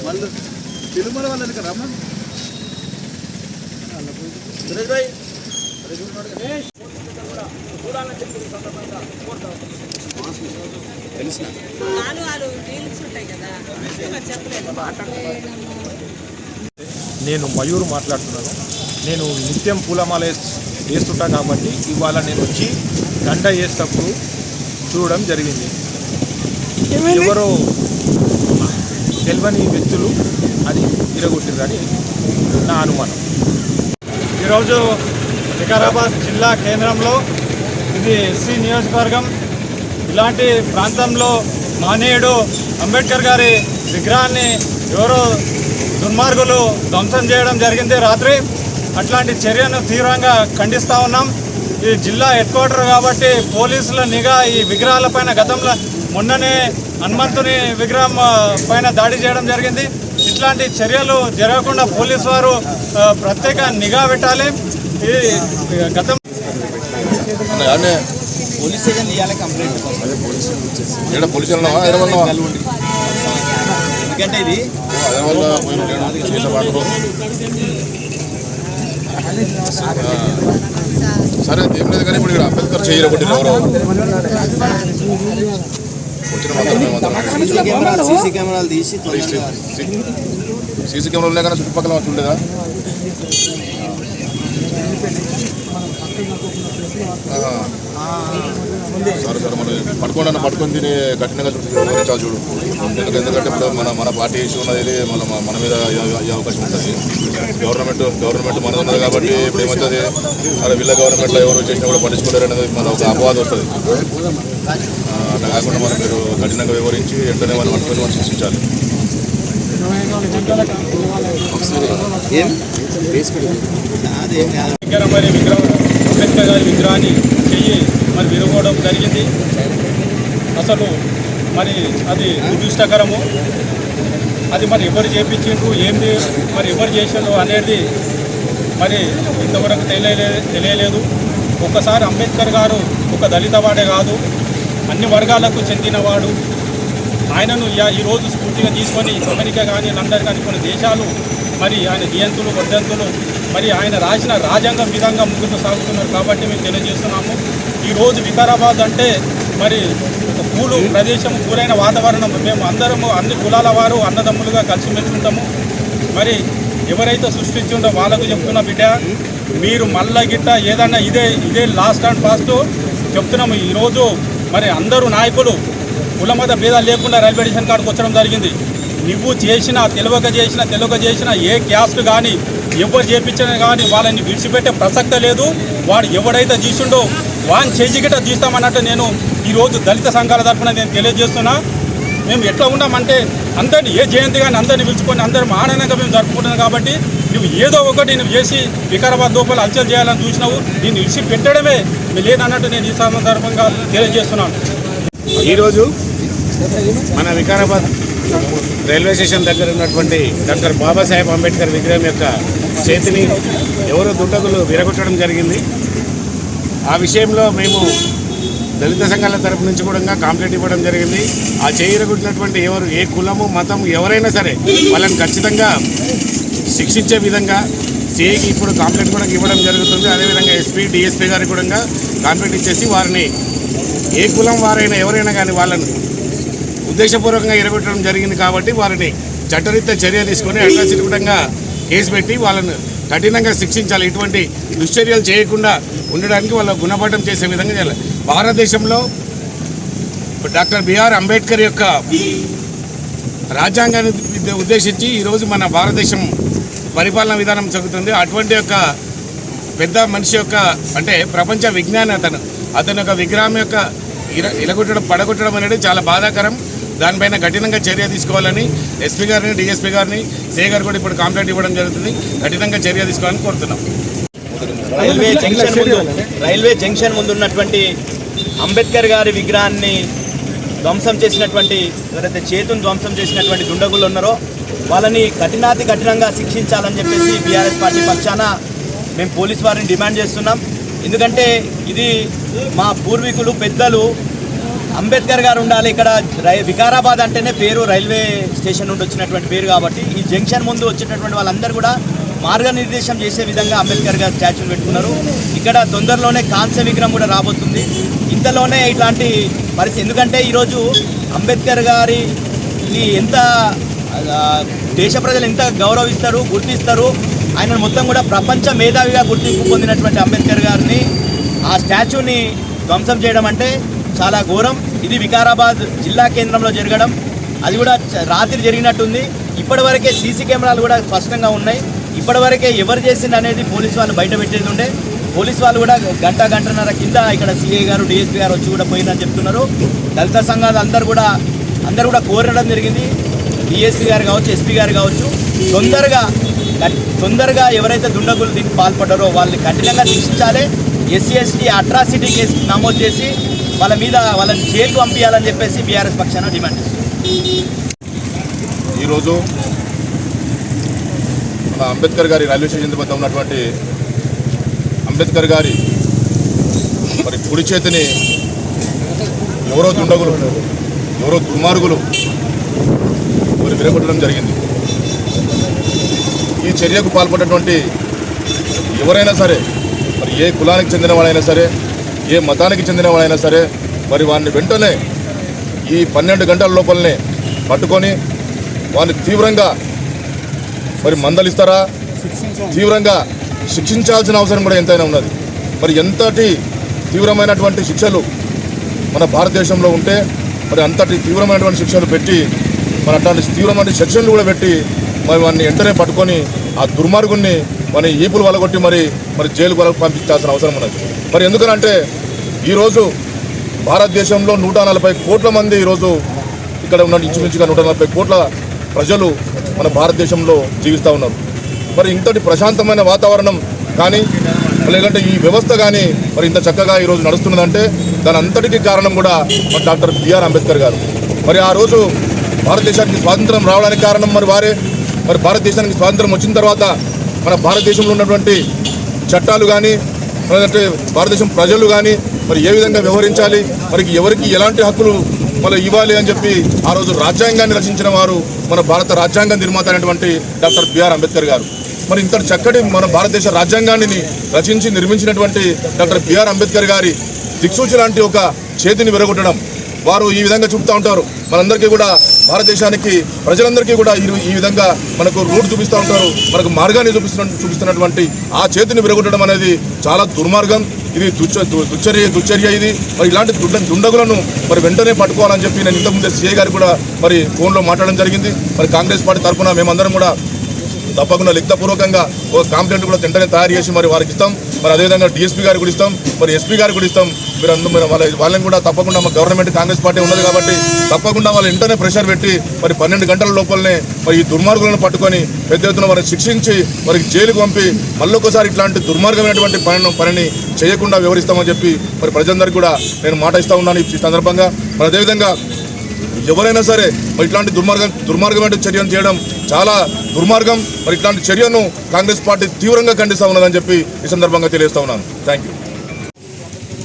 వాళ్ళు తిరుమల వాళ్ళని ఇక్కడ రమ్మని నేను మయూర్ మాట్లాడుతున్నాను. నేను నిత్యం పూలమాల వేస్తుంటా కాబట్టి ఇవాళ నేను వచ్చి దండ వేసేటప్పుడు చూడడం జరిగింది. ఎవరో తెలియని వ్యక్తులు అది విరగొట్టిరని నా అనుమానం. ఈరోజు వికారాబాద్ జిల్లా కేంద్రంలో ఇది ఎస్సీ నియోజకవర్గం. ఇలాంటి ప్రాంతంలో మహనీయుడు అంబేద్కర్ గారి విగ్రహాన్ని ఎవరో దుర్మార్గులు ధ్వంసం చేయడం జరిగింది రాత్రి. అట్లాంటి చర్యను తీవ్రంగా ఖండిస్తూ ఉన్నాం. ఈ జిల్లా హెడ్ క్వార్టర్ కాబట్టి పోలీసుల నిఘా ఈ విగ్రహాలపైన గతంలో మొన్ననే హనుమంతుని విగ్రహం పైన దాడి చేయడం జరిగింది. ఇట్లాంటి చర్యలు జరగకుండా పోలీసు వారు ప్రత్యేక నిఘా పెట్టాలి. ఈ గతం పోలీస్ స్టేషన్ ఇవ్వాలి కంప్లైంట్ ఎందుకంటే ఇది సరే ఏం లేదు కానీ ఇప్పుడు ఇక్కడ అంబేద్కర్ చేయబట్టి ఎవరో సీసీ కెమెరాలు తీసి సీసీ కెమెరాలు లేకన్నా చుట్టుపక్కల ఉండేదా? సరే సరే మనం పట్టుకొని తిని కఠినంగా వివరించాలి చూడు. ఎందుకంటే ఇప్పుడు మన పార్టీ ఇష్యూ ఉన్నది మన మీద అయ్యే అవకాశం ఉంటుంది. గవర్నమెంట్ మనది ఉన్నది కాబట్టి ఇప్పుడు ఏమవుతుంది, మరి వీళ్ళ గవర్నమెంట్లో ఎవరు చేసినా కూడా పట్టించుకోలేరు అనేది మన ఒక అపవాదం వస్తుంది. అట్లా కాకుండా మనం మీరు కఠినంగా వివరించి వెంటనే మనం పట్టుకొని మనం శిక్షించాలి. అంబేద్కర్ గారి విగ్రహాన్ని చెయ్యి మరి విరగొడం జరిగింది. అసలు మరి అది దురదృష్టకరము. అది మరి ఎవరు చేయించిండ్రు ఏంది మరి ఎవరు చేసిండ్రు అనేది మరి ఇంతవరకు తెలియలేదు. ఒక్కసారి అంబేద్కర్ గారు ఒక దళితవాడే కాదు, అన్ని వర్గాలకు చెందినవాడు. ఆయనను ఈరోజు స్ఫూర్తిగా తీసుకొని అమెరికా కానీ లండన్ కానీ కొన్ని దేశాలు మరి ఆయన జయంతులు వర్ధంతులు మరి ఆయన రాసిన రాజ్యాంగం విధంగా ముందుకు సాగుతున్నారు. కాబట్టి మేము తెలియజేస్తున్నాము. ఈరోజు వికారాబాద్ అంటే మరి ఒక కూలు ప్రదేశం, కూలైన వాతావరణం. మేము అందరము అన్ని కులాల వారు అన్నదమ్ములుగా కలిసిమెలిసి ఉంటాము. మరి ఎవరైతే సృష్టించిండో వాళ్ళకు చెప్తున్న బిడ్డ, మీరు మళ్ళా గిట్ట ఏదన్నా ఇదే లాస్ట్ అండ్ ఫాస్ట్ చెప్తున్నాము. ఈరోజు మరి అందరూ నాయకులు కుల మత భేదాలు లేకుండా రైల్వే స్టేషన్ కాడికి వచ్చడం జరిగింది. నువ్వు తెలియక చేసిన ఏ క్యాస్ట్ కానీ ఎవరు చేయించినా కానీ వాళ్ళని విడిచిపెట్టే ప్రసక్తే లేదు. వాడు ఎవడైతే తీసుండో వాడిని చేజిగిట తీస్తామన్నట్టు నేను ఈరోజు దళిత సంఘాల తరఫున నేను తెలియజేస్తున్నా. మేము ఎట్లా ఉన్నామంటే అందరినీ ఏ జయంతి కానీ అందరినీ పిలుచుకొని అందరం ఆనందంగా మేము జరుపుకుంటున్నాం. కాబట్టి నువ్వు ఏదో ఒకటి నువ్వు చేసి వికారాబాద్ లోపల హల్చల్ చేయాలని చూసినావు, నేను విడిచి పెట్టడమే లేదన్నట్టు నేను ఈ సందర్భంగా తెలియజేస్తున్నాను. ఈరోజు మన వికారాబాద్ రైల్వే స్టేషన్ దగ్గర ఉన్నటువంటి డాక్టర్ బాబాసాహెబ్ అంబేద్కర్ విగ్రహం యొక్క చేతిని ఎవరో దుండగులు విరగొట్టడం జరిగింది. ఆ విషయంలో మేము దళిత సంఘాల తరపు నుంచి కూడా కంప్లైంట్ ఇవ్వడం జరిగింది. ఆ చేయరగొట్టినటువంటి ఎవరు ఏ కులము మతం ఎవరైనా సరే వాళ్ళని ఖచ్చితంగా శిక్షించే విధంగా సిఐకి ఇప్పుడు కంప్లైంట్ కూడా ఇవ్వడం జరుగుతుంది. అదేవిధంగా ఎస్పీ డిఎస్పీ గారికి కూడా కంప్లైంట్ ఇచ్చేసి వారిని ఏ కులం వారైనా ఎవరైనా కానీ వాళ్ళను ఉద్దేశపూర్వకంగా ఎరగొట్టడం జరిగింది కాబట్టి వారిని చట్టరీత్యా చర్య తీసుకొని అట్రాసిటీ కూడా కేసు పెట్టి వాళ్ళను కఠినంగా శిక్షించాలి. ఇటువంటి దుశ్చర్యలు చేయకుండా ఉండడానికి వాళ్ళ గుణపాఠం చేసే విధంగా చేయాలి. భారతదేశంలో డాక్టర్ బిఆర్ అంబేద్కర్ యొక్క రాజ్యాంగాన్ని ఉద్దేశించి ఈరోజు మన భారతదేశం పరిపాలనా విధానం జరుగుతుంది. అటువంటి యొక్క పెద్ద మనిషి యొక్క అంటే ప్రపంచ విజ్ఞాని అతని యొక్క విగ్రహం యొక్క పడగొట్టడం అనేది చాలా బాధాకరం. దానిపైన కఠినంగా చర్య తీసుకోవాలని ఎస్పీ గారిని డిఎస్పీ గారిని సిఐ గారు కూడా ఇప్పుడు కంప్లైంట్ ఇవ్వడం జరుగుతుంది. కఠినంగా చర్య తీసుకోవాలని కోరుతున్నాం. రైల్వే జంక్షన్ ముందు ఉన్నటువంటి అంబేద్కర్ గారి విగ్రహాన్ని ధ్వంసం చేసినటువంటి ఎవరైతే చేతును ధ్వంసం చేసినటువంటి దుండగులు ఉన్నారో వాళ్ళని కఠినంగా శిక్షించాలని చెప్పేసి బీఆర్ఎస్ పార్టీ పక్షాన మేము పోలీస్ వారిని డిమాండ్ చేస్తున్నాం. ఎందుకంటే ఇది మా పూర్వీకులు పెద్దలు అంబేద్కర్ గారు ఉండాలి ఇక్కడ. వికారాబాద్ అంటేనే పేరు రైల్వే స్టేషన్ నుండి వచ్చినటువంటి పేరు కాబట్టి ఈ జంక్షన్ ముందు వచ్చేటటువంటి వాళ్ళందరూ కూడా మార్గనిర్దేశం చేసే విధంగా అంబేద్కర్ గారు స్టాచ్యూని పెట్టుకున్నారు. ఇక్కడ తొందరలోనే కాంస్య విగ్రహం కూడా రాబోతుంది. ఇంతలోనే ఇట్లాంటి పరిస్థితి, ఎందుకంటే ఈరోజు అంబేద్కర్ గారిని ఎంత దేశ ప్రజలు ఎంత గౌరవిస్తారు, గుర్తిస్తారు. ఆయన మొత్తం కూడా ప్రపంచ మేధావిగా గుర్తింపు పొందినటువంటి అంబేద్కర్ గారిని ఆ స్టాచ్యూని ధ్వంసం చేయడం అంటే చాలా ఘోరం. ఇది వికారాబాద్ జిల్లా కేంద్రంలో జరగడం, అది కూడా రాత్రి జరిగినట్టుంది. ఇప్పటివరకే సీసీ కెమెరాలు కూడా స్పష్టంగా ఉన్నాయి. ఇప్పటివరకే ఎవరు చేసింది అనేది పోలీసు వాళ్ళు బయట పెట్టేది ఉండే. పోలీసు వాళ్ళు కూడా గంటన్నర కింద ఇక్కడ సిఐ గారు డిఎస్పీ గారు వచ్చి కూడా పోయిందని చెప్తున్నారు. దళిత సంఘాలు అందరూ కూడా కోరడం జరిగింది. డిఎస్పీ గారు కావచ్చు, ఎస్పీ గారు కావచ్చు, తొందరగా ఎవరైతే దుండగులు దీనికి పాల్పడ్డారో వాళ్ళని కఠినంగా శిక్షించాలి. ఎస్సీ ఎస్టీ అట్రాసిటీ కేసు నమోదు చేసి వాళ్ళని జైలుకు పంపించాలని చెప్పేసి బీఆర్ఎస్ పక్షాన డిమాండ్ చేస్తుంది. ఈరోజు మన అంబేద్కర్ గారి రైల్వే స్టేషన్ వద్ద ఉన్నటువంటి అంబేద్కర్ గారి మరి కుడి చేతిని ఎవరో దుండగులు, ఎవరో దుర్మార్గులు మరి విరగొట్టడం జరిగింది. ఈ చర్యకు పాల్పడినటువంటి ఎవరైనా సరే, మరి ఏ కులానికి చెందిన వాళ్ళైనా సరే, ఏ మతానికి చెందిన వాళ్ళైనా సరే, మరి వారిని వెంటనే ఈ 12 గంటల లోపలనే పట్టుకొని వారిని తీవ్రంగా మరి మందలిస్తారా, తీవ్రంగా శిక్షించాల్సిన అవసరం కూడా ఎంతైనా ఉన్నది. మరి ఎంతటి తీవ్రమైనటువంటి శిక్షలు మన భారతదేశంలో ఉంటే మరి అంతటి తీవ్రమైనటువంటి శిక్షలు పెట్టి, మరి అట్లాంటి తీవ్రమైన సెక్షన్లు కూడా పెట్టి మరి వారిని వెంటనే పట్టుకొని ఆ దుర్మార్గుని మన ఈపులు వలగొట్టి మరి జైలుకు వరకు పంపించాల్సిన అవసరం ఉన్నది. మరి ఎందుకనంటే ఈరోజు భారతదేశంలో 140 కోట్ల మంది ఈరోజు ఇక్కడ ఉన్న ఇంచుమించుగా 140 కోట్ల ప్రజలు మన భారతదేశంలో జీవిస్తూ ఉన్నారు. మరి ఇంతటి ప్రశాంతమైన వాతావరణం కానీ లేదంటే ఈ వ్యవస్థ కానీ మరి ఇంత చక్కగా ఈరోజు నడుస్తున్నదంటే దాని అంతటికీ కారణం కూడా మరి డాక్టర్ బిఆర్ అంబేద్కర్ గారు. మరి ఆ రోజు భారతదేశానికి స్వాతంత్రం రావడానికి కారణం మరి వారే. మరి భారతదేశానికి స్వాతంత్రం వచ్చిన తర్వాత మన భారతదేశంలో ఉన్నటువంటి చట్టాలు కానీ లేదంటే భారతదేశం ప్రజలు కానీ మరి ఏ విధంగా వ్యవహరించాలి, మరి ఎవరికి ఎలాంటి హక్కులు మళ్ళీ ఇవ్వాలి అని చెప్పి ఆ రోజు రాజ్యాంగాన్ని రచించిన వారు మన భారత రాజ్యాంగ నిర్మాత అయినటువంటి డాక్టర్ బిఆర్ అంబేద్కర్ గారు. మరి ఇంత చక్కటి మన భారతదేశ రాజ్యాంగాన్ని రచించి నిర్మించినటువంటి డాక్టర్ బిఆర్ అంబేద్కర్ గారి దిక్సూచి లాంటి ఒక చేతిని విరగొట్టడం వారు ఈ విధంగా చూపుతూ ఉంటారు. మనందరికీ కూడా భారతదేశానికి ప్రజలందరికీ కూడా ఈ విధంగా మనకు రూట్ చూపిస్తూ ఉంటారు, మనకు మార్గాన్ని చూపిస్తున్నటువంటి ఆ చేతిని విరగొట్టడం అనేది చాలా దుర్మార్గం. ఇది దుశ్చర్య ఇది. మరి ఇలాంటి దుండగులను మరి వెంటనే పట్టుకోవాలని చెప్పి నేను ఇంతకుముందే సీఐ గారు కూడా మరి ఫోన్లో మాట్లాడడం జరిగింది. మరి కాంగ్రెస్ పార్టీ తరఫున మేమందరం కూడా తప్పకుండా లిఖితపూర్వకంగా ఒక కాంప్లైంట్ కూడా వెంటనే తయారు చేసి మరి వారికి ఇస్తాం. మరి అదేవిధంగా డిఎస్పీ గారికి కూడా ఇస్తాం, మరి ఎస్పీ గారికి కూడా ఇస్తాం. మీరు వాళ్ళని కూడా తప్పకుండా మా గవర్నమెంట్ కాంగ్రెస్ పార్టీ ఉన్నది కాబట్టి తప్పకుండా వాళ్ళు వెంటనే ప్రెషర్ పెట్టి మరి 12 గంటల లోపలనే మరి ఈ దుర్మార్గులను పట్టుకొని పెద్ద ఎత్తున వారిని శిక్షించి వారికి జైలుకు పంపి మళ్ళొకసారి ఇట్లాంటి దుర్మార్గమైనటువంటి పనిని చేయకుండా వివరిస్తామని చెప్పి మరి ప్రజలందరికీ కూడా నేను మాట ఇస్తూ ఉన్నాను ఈ సందర్భంగా. మరి అదేవిధంగా ఎవరైనా సరే మరి ఇట్లాంటి దుర్మార్గమైన చర్యను చేయడం చాలా దుర్మార్గం. మరి ఇట్లాంటి చర్యను కాంగ్రెస్ పార్టీ తీవ్రంగా ఖండిస్తూ ఉన్నదని చెప్పి ఈ సందర్భంగా తెలియజేస్తా ఉన్నాను. Thank you. ఆయన